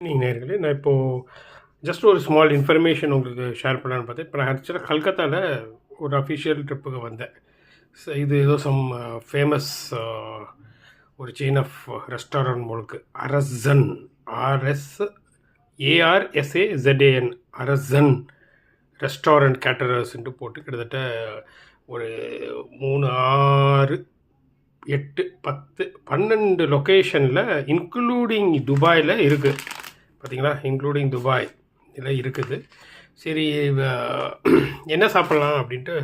நேயர்களே, நான் இப்போது ஜஸ்ட் ஒரு ஸ்மால் இன்ஃபர்மேஷன் உங்களுக்கு ஷேர் பண்ணலான்னு பார்த்தேன். இப்போ நான் ஆக்சுவலாக கல்கத்தாவில் ஒரு அஃபிஷியல் ட்ரிப்புக்கு வந்தேன். இது ஏதோ சம் ஃபேமஸ் ஒரு செயின் ஆஃப் ரெஸ்டாரண்ட் முழுக்கு அரசன், ARSAZAN அரசன் ரெஸ்டாரண்ட் கேட்டரர்ஸ்ன்ட்டு போட்டு கிட்டத்தட்ட ஒரு 3, 6, 8, 10, 12 லொக்கேஷனில் இன்க்ளூடிங் துபாயில் இருக்குது. பார்த்தீங்களா, இன்க்ளூடிங் துபாய் இதில் இருக்குது. சரி, என்ன சாப்பிட்லாம் அப்படின்ட்டு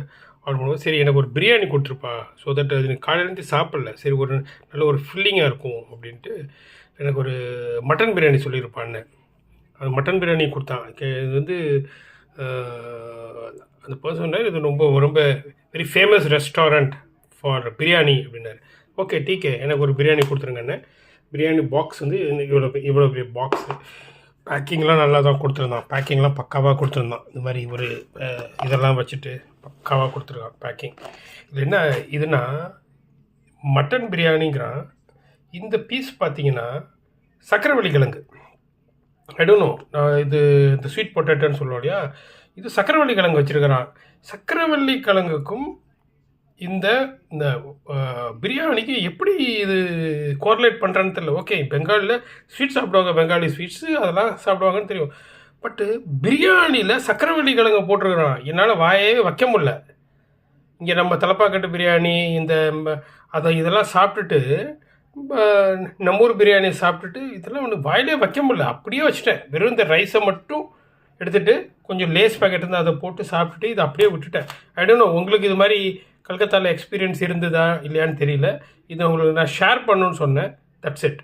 ஆர்டர் பண்ணுவோம். சரி, எனக்கு ஒரு பிரியாணி கொடுத்துருப்பா, ஸோ தட் அது காலையிலேருந்து சாப்பிடல. சரி, ஒரு நல்ல ஒரு ஃபில்லிங்காக இருக்கும் அப்படின்ட்டு எனக்கு ஒரு மட்டன் பிரியாணி சொல்லியிருப்பான்னு அது மட்டன் பிரியாணி கொடுத்தான். இது வந்து அந்த பர்சன் இது ரொம்ப ரொம்ப very famous restaurant for biryani அப்படின்னாரு. ஓகே, டீக்கே, எனக்கு ஒரு பிரியாணி கொடுத்துருங்கண்ணே. பிரியாணி பாக்ஸ் வந்து இவ்வளோ பெரிய பாக்ஸு. பேக்கிங்லாம் நல்லா தான் கொடுத்துருந்தான். பேக்கிங்லாம் பக்காவாக கொடுத்துருந்தான். இந்த மாதிரி ஒரு இதெல்லாம் வச்சுட்டு பக்காவாக கொடுத்துருக்கான் பேக்கிங். இது என்ன இதுனா மட்டன் பிரியாணிங்கிறான். இந்த பீஸ் பார்த்தீங்கன்னா சக்கரவள்ளி கிழங்கு. ஐ டோன்ட் நோ, இது இந்த ஸ்வீட் பொட்டேட்டோன்னு சொல்லுவோம் இல்லையா, இது சக்கரவள்ளி கிழங்கு வச்சுருக்கிறான். சக்கரவள்ளி கிழங்குக்கும் இந்த பிரியாணிக்கு எப்படி இது கோரிலேட் பண்ணுறான்னு தெரியல. ஓகே, பெங்காலில் ஸ்வீட் சாப்பிடுவாங்க, பெங்காலி ஸ்வீட்ஸு அதெல்லாம் சாப்பிடுவாங்கன்னு தெரியும். பட்டு பிரியாணியில் சக்கரவள்ளி கிழங்கு போட்டிருக்கிறான். என்னால் வாயே வைக்க முடியல. இங்கே நம்ம தலப்பாக்கட்டு பிரியாணி இதெல்லாம் சாப்பிட்டுட்டு நம்ம ஊர் பிரியாணி சாப்பிட்டுட்டு இதெல்லாம் ஒன்று வாயிலே வைக்க முடியல. அப்படியே வச்சுட்டேன். வெறும் இந்த ரைஸை மட்டும் எடுத்துகிட்டு கொஞ்சம் லேஸ் பேக்கெட் இருந்து அதை போட்டு சாப்பிட்டுட்டு இதை அப்படியே விட்டுட்டேன். ஐ டோன்ட் நோ, உங்களுக்கு இது மாதிரி கல்கத்தாவில் எக்ஸ்பீரியன்ஸ் இருந்ததா இல்லையான்னு தெரியல. இதை உங்களுக்கு நான் ஷேர் பண்ணணுன்னு சொன்னேன். That's it.